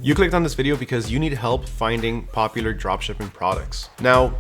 You clicked on this video because you need help finding popular dropshipping products. Now,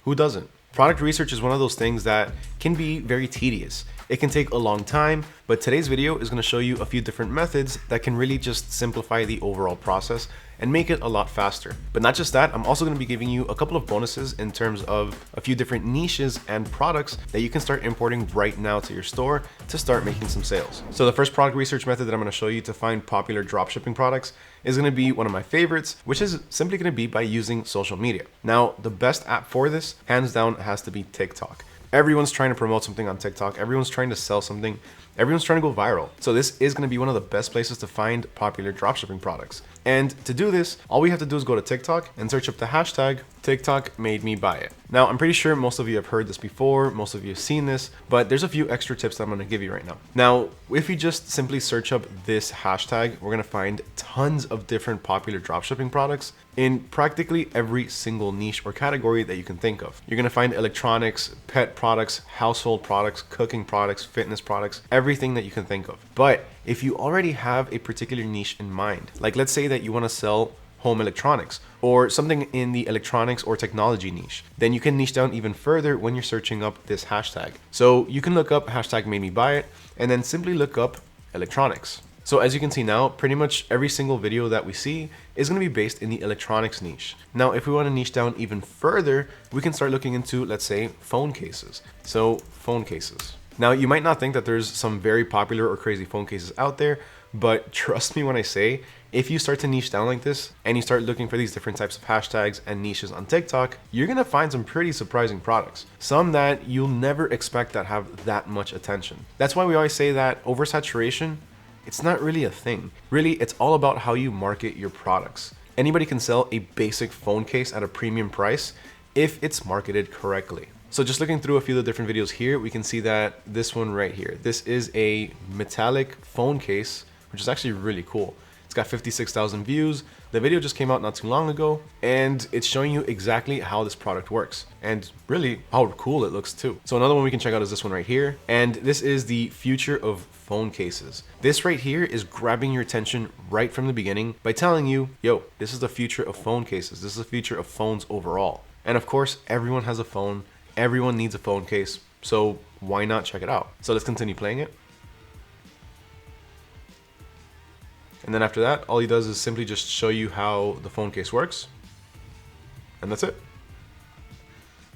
who doesn't? Product research is one of those things that can be very tedious. It can take a long time, but today's video is going to show you a few different methods that can really just simplify the overall process and make it a lot faster. But not just that, I'm also going to be giving you a couple of bonuses in terms of a few different niches and products that you can start importing right now to your store to start making some sales. So the first product research method that I'm going to show you to find popular dropshipping products is going to be one of my favorites, which is simply going to be by using social media. Now, the best app for this, hands down, has to be TikTok. Everyone's trying to promote something on TikTok. Everyone's trying to sell something. Everyone's trying to go viral. So this is going to be one of the best places to find popular dropshipping products. And to do this, all we have to do is go to TikTok and search up the hashtag TikTok made me buy it. Now, I'm pretty sure most of you have heard this before. Most of you have seen this, but there's a few extra tips that I'm going to give you right now. Now, if you just simply search up this hashtag, we're going to find tons of different popular dropshipping products in practically every single niche or category that you can think of. You're going to find electronics, pet products, household products, cooking products, fitness products, everything that you can think of. But if you already have a particular niche in mind, like let's say that you want to sell home electronics or something in the electronics or technology niche, then you can niche down even further when you're searching up this hashtag. So you can look up hashtag made me buy it and then simply look up electronics. So as you can see now, pretty much every single video that we see is going to be based in the electronics niche. Now, if we want to niche down even further, we can start looking into, let's say, phone cases. So phone cases. Now, you might not think that there's some very popular or crazy phone cases out there, but trust me when I say, if you start to niche down like this and you start looking for these different types of hashtags and niches on TikTok, you're going to find some pretty surprising products. Some that you'll never expect that have that much attention. That's why we always say that oversaturation, it's not really a thing. Really, it's all about how you market your products. Anybody can sell a basic phone case at a premium price if it's marketed correctly. So just looking through a few of the different videos here, we can see that this one right here, this is a metallic phone case, which is actually really cool. It's got 56,000 views. The video just came out not too long ago, and it's showing you exactly how this product works and really how cool it looks too. So another one we can check out is this one right here. And this is the future of phone cases. This right here is grabbing your attention right from the beginning by telling you, yo, this is the future of phone cases. This is the future of phones overall. And of course, everyone has a phone. Everyone needs a phone case. So why not check it out? So let's continue playing it. And then after that, all he does is simply just show you how the phone case works. And that's it.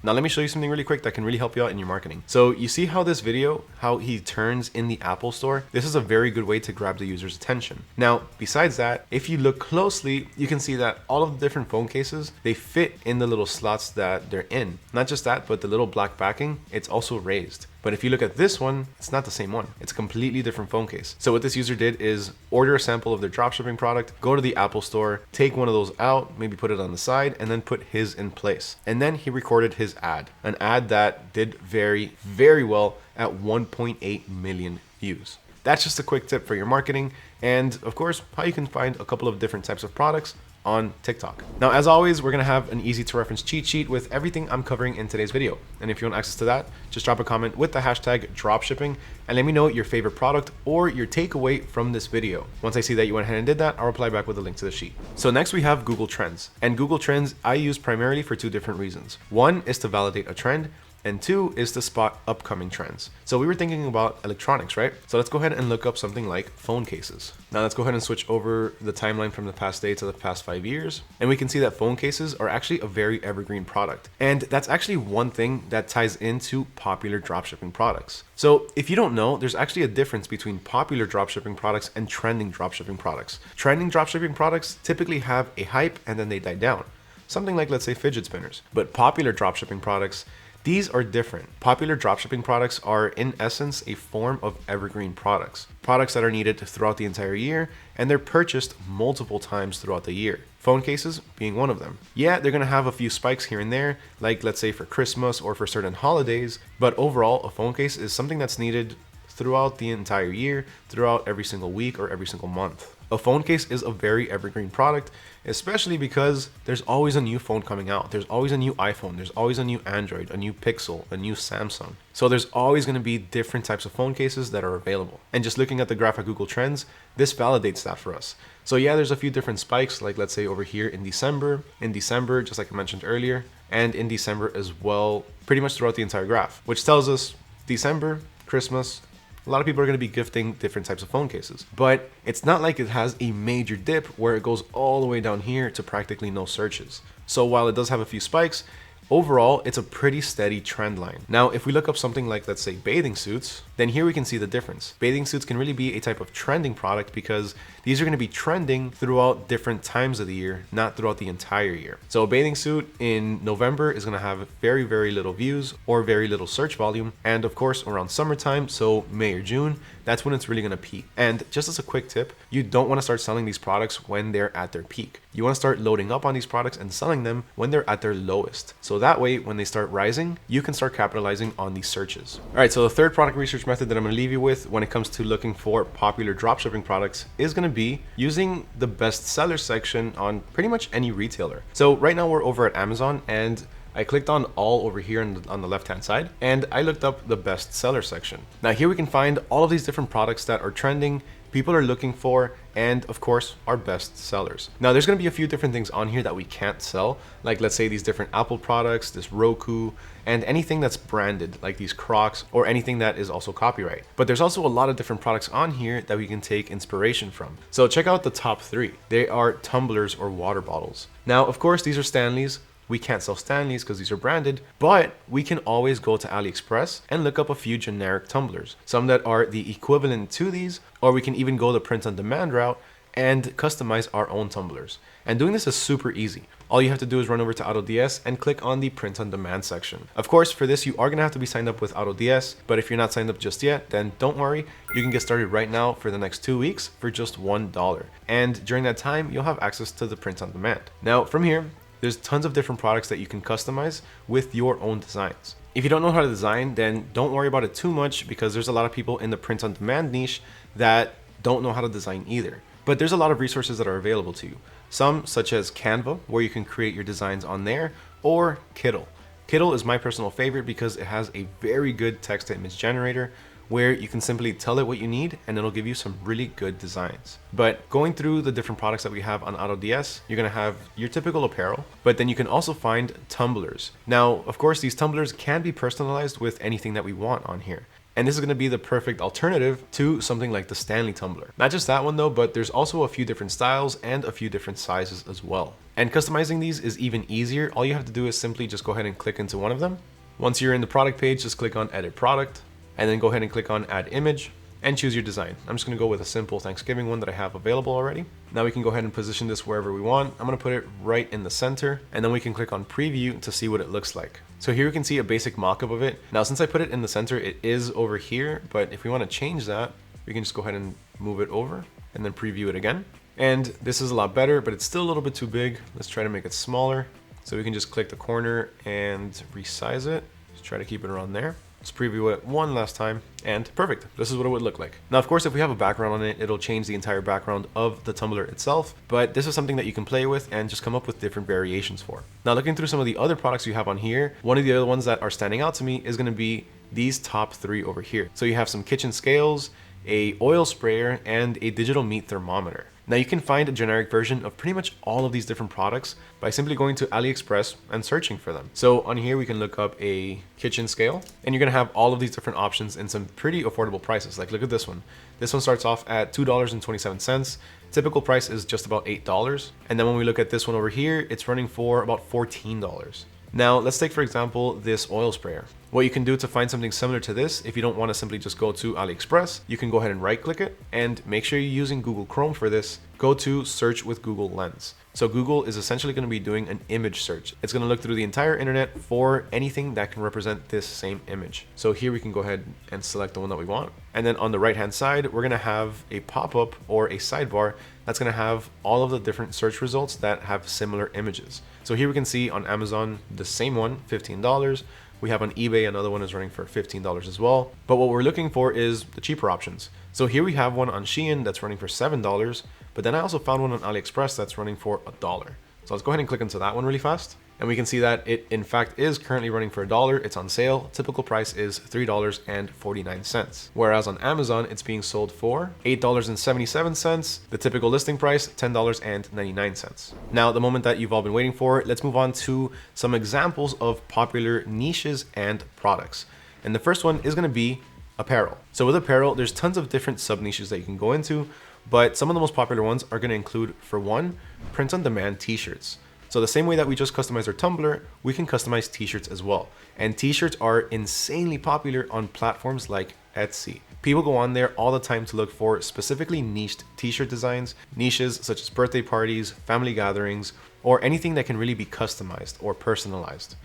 Now let me show you something really quick that can really help you out in your marketing. So you see how this video, how he turns in the Apple Store? This is a very good way to grab the user's attention. Now, besides that, if you look closely, you can see that all of the different phone cases, they fit in the little slots that they're in. Not just that, but the little black backing, it's also raised. But if you look at this one, it's not the same one. It's a completely different phone case. So what this user did is order a sample of their dropshipping product, go to the Apple Store, take one of those out, maybe put it on the side, and then put his in place. And then he recorded his ad, an ad that did very, very well at 1.8 million views. That's just a quick tip for your marketing. And of course, how you can find a couple of different types of products on TikTok. Now, as always, we're gonna have an easy to reference cheat sheet with everything I'm covering in today's video. And if you want access to that, just drop a comment with the hashtag dropshipping and let me know your favorite product or your takeaway from this video. Once I see that you went ahead and did that, I'll reply back with a link to the sheet. So next we have Google Trends. And Google Trends I use primarily for two different reasons. One is to validate a trend, and two is to spot upcoming trends. So we were thinking about electronics, right? So let's go ahead and look up something like phone cases. Now let's go ahead and switch over the timeline from the past day to the past 5 years. And we can see that phone cases are actually a very evergreen product. And that's actually one thing that ties into popular dropshipping products. So if you don't know, there's actually a difference between popular dropshipping products and trending dropshipping products. Trending dropshipping products typically have a hype and then they die down. Something like, let's say, fidget spinners. But popular dropshipping products, these are different. Popular dropshipping products are, in essence, a form of evergreen products. Products that are needed throughout the entire year, and they're purchased multiple times throughout the year. Phone cases being one of them. Yeah, they're gonna have a few spikes here and there, like let's say for Christmas or for certain holidays, but overall, a phone case is something that's needed throughout the entire year, throughout every single week or every single month. A phone case is a very evergreen product, especially because there's always a new phone coming out. There's always a new iPhone, there's always a new Android, a new Pixel, a new Samsung. So there's always going to be different types of phone cases that are available. And just looking at the graph at Google Trends, this validates that for us. So yeah, there's a few different spikes, like let's say over here in December, just like I mentioned earlier, and in December as well, pretty much throughout the entire graph, which tells us December, Christmas, a lot of people are going to be gifting different types of phone cases. But it's not like it has a major dip where it goes all the way down here to practically no searches. So while it does have a few spikes, overall, it's a pretty steady trend line. Now, if we look up something like, let's say, bathing suits, then here we can see the difference. Bathing suits can really be a type of trending product because these are going to be trending throughout different times of the year, not throughout the entire year. So a bathing suit in November is going to have very, very little views or very little search volume. And of course, around summertime, so May or June, that's when it's really going to peak. And just as a quick tip, you don't want to start selling these products when they're at their peak. You want to start loading up on these products and selling them when they're at their lowest. So that way, when they start rising, you can start capitalizing on these searches. All right, so the third product research method that I'm going to leave you with when it comes to looking for popular dropshipping products is going to be using the best seller section on pretty much any retailer. So right now we're over at Amazon, and I clicked on all over here on the left hand side, and I looked up the best seller section. Now here we can find all of these different products that are trending, people are looking for, and of course our best sellers. Now there's going to be a few different things on here that we can't sell, like let's say these different Apple products, this Roku, and anything that's branded like these Crocs, or anything that is also copyright. But there's also a lot of different products on here that we can take inspiration from. So check out the top 3. They are tumblers or water bottles. Now of course these are Stanleys. We can't sell Stanleys because these are branded, but we can always go to AliExpress and look up a few generic tumblers, some that are the equivalent to these, or we can even go the print on demand route and customize our own tumblers. And doing this is super easy. All you have to do is run over to AutoDS and click on the print on demand section. Of course, for this, you are gonna have to be signed up with AutoDS, but if you're not signed up just yet, then don't worry. You can get started right now for the next 2 weeks for just $1. And during that time, you'll have access to the print on demand. Now, from here, there's tons of different products that you can customize with your own designs. If you don't know how to design, then don't worry about it too much because there's a lot of people in the print on demand niche that don't know how to design either. But there's a lot of resources that are available to you. Some such as Canva, where you can create your designs on there, or Kittl. Kittl is my personal favorite because it has a very good text to image generator where you can simply tell it what you need and it'll give you some really good designs. But going through the different products that we have on AutoDS, you're gonna have your typical apparel, but then you can also find tumblers. Now, of course, these tumblers can be personalized with anything that we want on here. And this is gonna be the perfect alternative to something like the Stanley tumbler. Not just that one though, but there's also a few different styles and a few different sizes as well. And customizing these is even easier. All you have to do is simply just go ahead and click into one of them. Once you're in the product page, just click on Edit Product, and then go ahead and click on Add Image and choose your design. I'm just gonna go with a simple Thanksgiving one that I have available already. Now we can go ahead and position this wherever we want. I'm gonna put it right in the center, and then we can click on Preview to see what it looks like. So here we can see a basic mock-up of it. Now, since I put it in the center, it is over here, but if we wanna change that, we can just go ahead and move it over and then preview it again. And this is a lot better, but it's still a little bit too big. Let's try to make it smaller. So we can just click the corner and resize it. Just try to keep it around there. Let's preview it one last time, and perfect. This is what it would look like. Now, of course, if we have a background on it, it'll change the entire background of the tumbler itself, but this is something that you can play with and just come up with different variations for. Now, looking through some of the other products you have on here, one of the other ones that are standing out to me is gonna be these top 3 over here. So you have some kitchen scales, a oil sprayer, and a digital meat thermometer. Now you can find a generic version of pretty much all of these different products by simply going to AliExpress and searching for them. So on here we can look up a kitchen scale, and you're gonna have all of these different options in some pretty affordable prices. Like look at this one. This one starts off at $2.27. Typical price is just about $8. And then when we look at this one over here, it's running for about $14. Now let's take for example this oil sprayer. What you can do to find something similar to this, if you don't want to simply just go to AliExpress, you can go ahead and right click it and make sure you're using Google Chrome for this. Go to search with Google Lens. So Google is essentially going to be doing an image search. It's going to look through the entire internet for anything that can represent this same image. So here we can go ahead and select the one that we want. And then on the right hand side, we're going to have a pop-up or a sidebar that's going to have all of the different search results that have similar images. So here we can see on Amazon, the same one, $15. We have on eBay, another one is running for $15 as well. But what we're looking for is the cheaper options. So here we have one on Shein that's running for $7, But then I also found one on AliExpress that's running for $1. So let's go ahead and click into that one really fast. And we can see that it in fact is currently running for $1. It's on sale. Typical price is $3.49. Whereas on Amazon, it's being sold for $8.77. The typical listing price, $10.99. Now, the moment that you've all been waiting for, let's move on to some examples of popular niches and products. And the first one is going to be apparel. So with apparel, there's tons of different sub niches that you can go into, but some of the most popular ones are going to include, for one, print on demand t-shirts. So the same way that we just customized our tumbler, we can customize t-shirts as well. And t-shirts are insanely popular on platforms like Etsy. People go on there all the time to look for specifically niched t-shirt designs, niches such as birthday parties, family gatherings, or anything that can really be customized or personalized.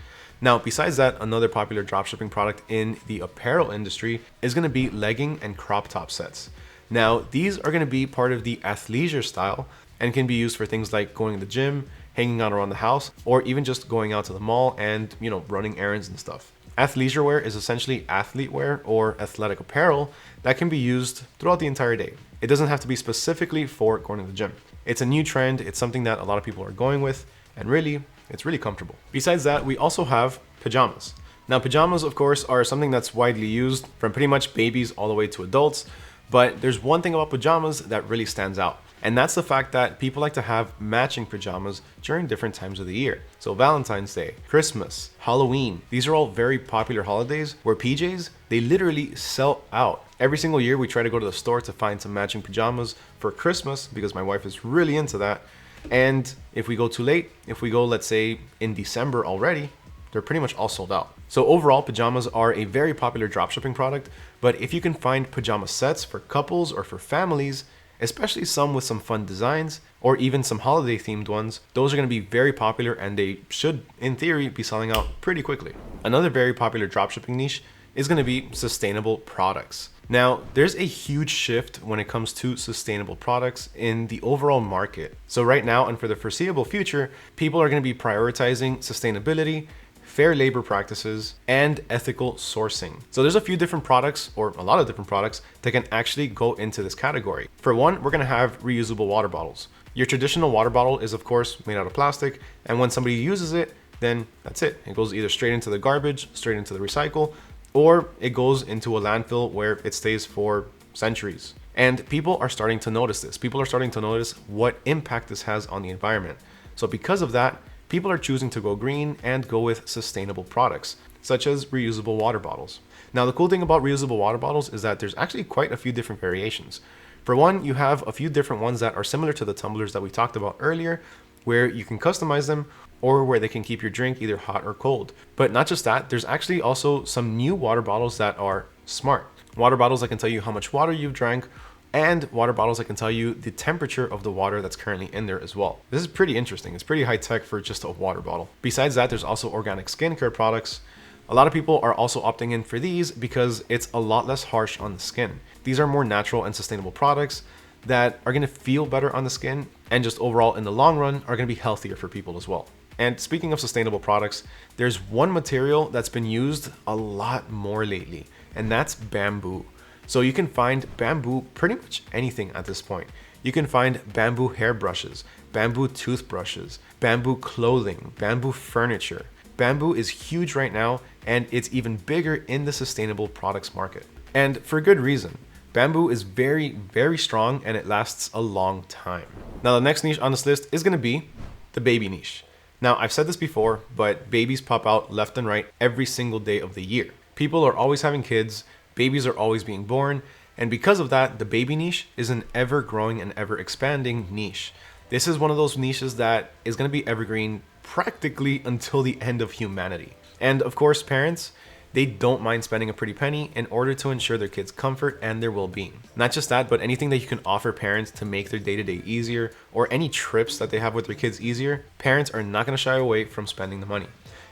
Now, besides that, another popular dropshipping product in the apparel industry is going to be legging and crop top sets. Now, these are going to be part of the athleisure style and can be used for things like going to the gym, hanging out around the house, or even just going out to the mall and, running errands and stuff. Athleisure wear is essentially athlete wear or athletic apparel that can be used throughout the entire day. It doesn't have to be specifically for going to the gym. It's a new trend. It's something that a lot of people are going with, and really, it's really comfortable. Besides that, we also have pajamas. Now, pajamas, of course, are something that's widely used from pretty much babies all the way to adults, but there's one thing about pajamas that really stands out. And that's the fact that people like to have matching pajamas during different times of the year. So Valentine's Day, Christmas, Halloween, these are all very popular holidays where PJs, they literally sell out. Every single year we try to go to the store to find some matching pajamas for Christmas because my wife is really into that. And if we go too late, if we go, let's say in December already, they're pretty much all sold out. So overall, pajamas are a very popular dropshipping product, but if you can find pajama sets for couples or for families, especially some with some fun designs or even some holiday themed ones, those are going to be very popular and they should, in theory, be selling out pretty quickly. Another very popular dropshipping niche is going to be sustainable products. Now, there's a huge shift when it comes to sustainable products in the overall market. So right now and for the foreseeable future, people are going to be prioritizing sustainability, fair labor practices, and ethical sourcing. So there's a few different products, or a lot of different products, that can actually go into this category. For one, we're gonna have reusable water bottles. Your traditional water bottle is of course made out of plastic, and when somebody uses it, then that's it. It goes either straight into the garbage, straight into the recycle, or it goes into a landfill where it stays for centuries. And people are starting to notice this. People are starting to notice what impact this has on the environment. So because of that, people are choosing to go green and go with sustainable products, such as reusable water bottles. Now, the cool thing about reusable water bottles is that there's actually quite a few different variations. For one, you have a few different ones that are similar to the tumblers that we talked about earlier, where you can customize them or where they can keep your drink either hot or cold. But not just that, there's actually also some new water bottles that are smart. Water bottles that can tell you how much water you've drank, and water bottles that can tell you the temperature of the water that's currently in there as well. This is pretty interesting. It's pretty high tech for just a water bottle. Besides that, there's also organic skincare products. A lot of people are also opting in for these because it's a lot less harsh on the skin. These are more natural and sustainable products that are gonna feel better on the skin and just overall in the long run are gonna be healthier for people as well. And speaking of sustainable products, there's one material that's been used a lot more lately, and that's bamboo. So you can find bamboo pretty much anything at this point. You can find bamboo hairbrushes, bamboo toothbrushes, bamboo clothing, bamboo furniture. Bamboo is huge right now, and it's even bigger in the sustainable products market. And for good reason. Bamboo is very, very strong and it lasts a long time. Now, the next niche on this list is gonna be the baby niche. Now, I've said this before, but babies pop out left and right every single day of the year. People are always having kids. Babies are always being born, and because of that, the baby niche is an ever-growing and ever-expanding niche. This is one of those niches that is going to be evergreen practically until the end of humanity. And of course, parents, they don't mind spending a pretty penny in order to ensure their kids' comfort and their well-being. Not just that, but anything that you can offer parents to make their day-to-day easier, or any trips that they have with their kids easier, parents are not going to shy away from spending the money.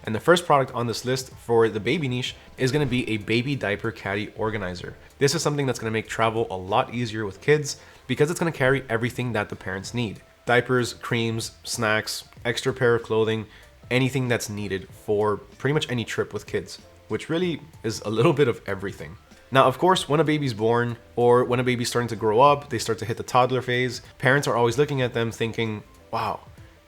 And the first product on this list for the baby niche is going to be a baby diaper caddy organizer. This is something that's going to make travel a lot easier with kids because it's going to carry everything that the parents need. Diapers, creams, snacks, extra pair of clothing, anything that's needed for pretty much any trip with kids, which really is a little bit of everything. Now, of course, when a baby's born or when a baby's starting to grow up, they start to hit the toddler phase, parents are always looking at them thinking, wow,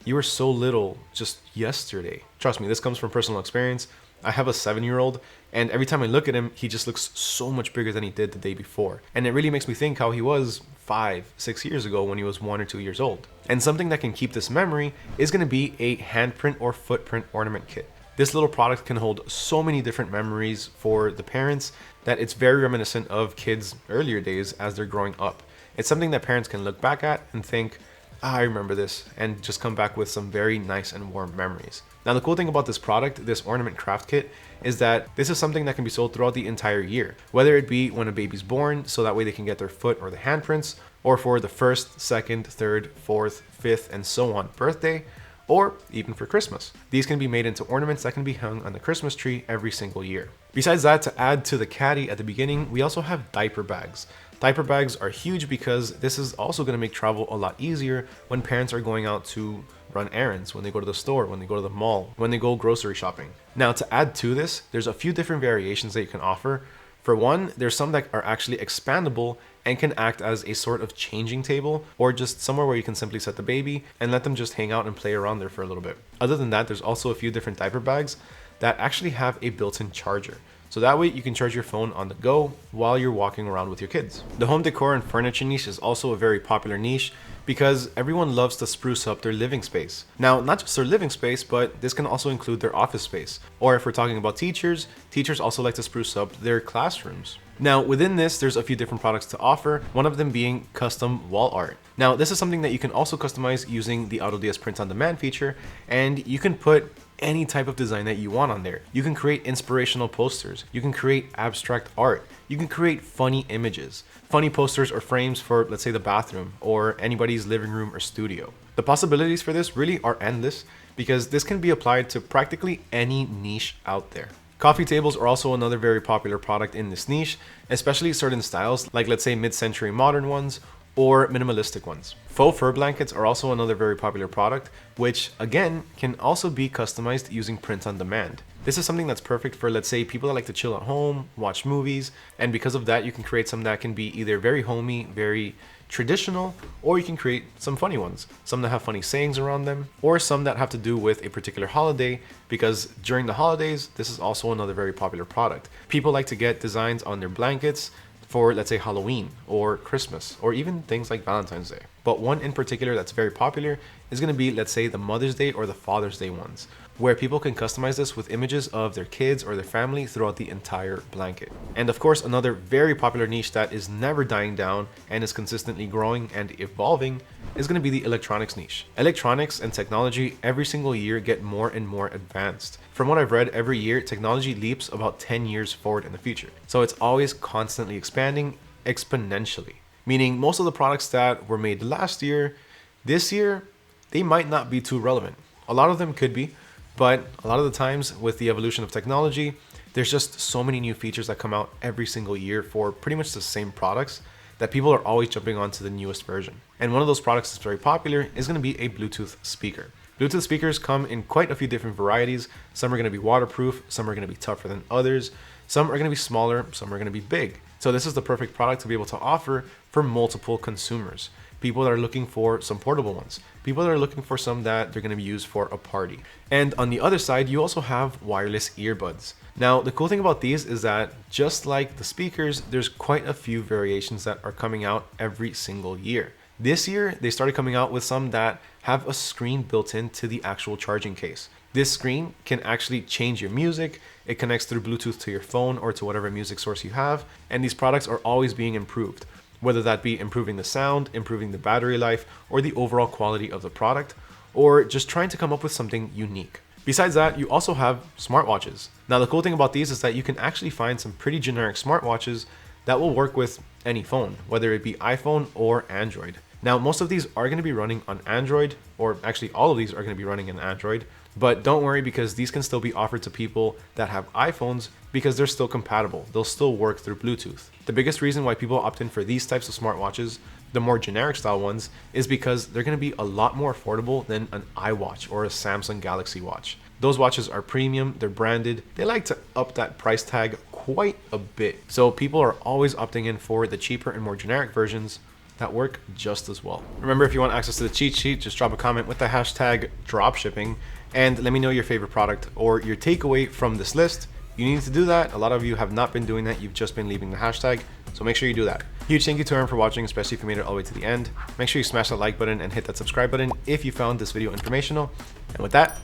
you were so little just yesterday. Trust me, this comes from personal experience. I have a 7-year-old, and every time I look at him, he just looks so much bigger than he did the day before. And it really makes me think how he was 5-6 years ago when he was 1 or 2 years old. And something that can keep this memory is going to be a handprint or footprint ornament kit. This little product can hold so many different memories for the parents that it's very reminiscent of kids' earlier days as they're growing up. It's something that parents can look back at and think, I remember this, and just come back with some very nice and warm memories. Now, the cool thing about this product, this ornament craft kit, is that this is something that can be sold throughout the entire year, whether it be when a baby's born, so that way they can get their foot or the handprints, or for the 1st, 2nd, 3rd, 4th, 5th, and so on birthday, or even for Christmas. These can be made into ornaments that can be hung on the Christmas tree every single year. Besides that, to add to the caddy at the beginning, we also have diaper bags. Diaper bags are huge because this is also going to make travel a lot easier when parents are going out to run errands, when they go to the store, when they go to the mall, when they go grocery shopping. Now, to add to this, there's a few different variations that you can offer. For one, there's some that are actually expandable and can act as a sort of changing table or just somewhere where you can simply set the baby and let them just hang out and play around there for a little bit. Other than that, there's also a few different diaper bags that actually have a built-in charger. So that way you can charge your phone on the go while you're walking around with your kids. The home decor and furniture niche is also a very popular niche because everyone loves to spruce up their living space. Now, not just their living space, but this can also include their office space. Or if we're talking about teachers, teachers also like to spruce up their classrooms. Now, within this, there's a few different products to offer, one of them being custom wall art. Now, this is something that you can also customize using the AutoDS Print on Demand feature, and you can put any type of design that you want on there. You can create inspirational posters. You can create abstract art. You can create funny images, funny posters or frames for, let's say, the bathroom or anybody's living room or studio. The possibilities for this really are endless because this can be applied to practically any niche out there. Coffee tables are also another very popular product in this niche, especially certain styles like, let's say, mid-century modern ones or minimalistic ones. Faux fur blankets are also another very popular product, which again can also be customized using print on demand. This is something that's perfect for, let's say, people that like to chill at home, watch movies, and because of that, you can create some that can be either very homey, very traditional, or you can create some funny ones, some that have funny sayings around them, or some that have to do with a particular holiday, because during the holidays, this is also another very popular product. People like to get designs on their blankets for, let's say, Halloween or Christmas, or even things like Valentine's Day. But one in particular that's very popular is going to be, let's say, the Mother's Day or the Father's Day ones, where people can customize this with images of their kids or their family throughout the entire blanket. And of course, another very popular niche that is never dying down and is consistently growing and evolving is going to be the electronics niche. Electronics and technology every single year get more and more advanced. From what I've read, every year technology leaps about 10 years forward in the future. So it's always constantly expanding exponentially, meaning most of the products that were made last year, this year, they might not be too relevant. A lot of them could be, but a lot of the times with the evolution of technology, there's just so many new features that come out every single year for pretty much the same products that people are always jumping onto the newest version. And one of those products that's very popular is going to be a Bluetooth speaker. Bluetooth speakers come in quite a few different varieties. Some are going to be waterproof, some are going to be tougher than others, some are going to be smaller, some are going to be big. So this is the perfect product to be able to offer for multiple consumers. People that are looking for some portable ones, people that are looking for some that they're going to be used for a party. And on the other side, you also have wireless earbuds. Now, the cool thing about these is that just like the speakers, there's quite a few variations that are coming out every single year. This year, they started coming out with some that have a screen built into the actual charging case. This screen can actually change your music. It connects through Bluetooth to your phone or to whatever music source you have. And these products are always being improved, whether that be improving the sound, improving the battery life, or the overall quality of the product, or just trying to come up with something unique. Besides that, you also have smartwatches. Now, the cool thing about these is that you can actually find some pretty generic smartwatches that will work with any phone, whether it be iPhone or Android. Now, most of these are going to be running on Android, or actually all of these are going to be running in Android, but don't worry because these can still be offered to people that have iPhones because they're still compatible. They'll still work through Bluetooth. The biggest reason why people opt in for these types of smartwatches, the more generic style ones, is because they're going to be a lot more affordable than an iWatch or a Samsung Galaxy Watch. Those watches are premium, they're branded, they like to up that price tag quite a bit. So people are always opting in for the cheaper and more generic versions that work just as well. Remember, if you want access to the cheat sheet, just drop a comment with the hashtag dropshipping and let me know your favorite product or your takeaway from this list. You need to do that. A lot of you have not been doing that. You've just been leaving the hashtag. So make sure you do that. Huge thank you to everyone for watching, especially if you made it all the way to the end. Make sure you smash that like button and hit that subscribe button if you found this video informational. And with that,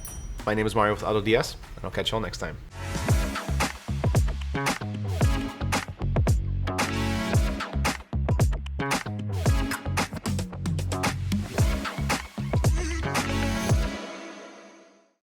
my name is Mario with AutoDS, and I'll catch you all next time.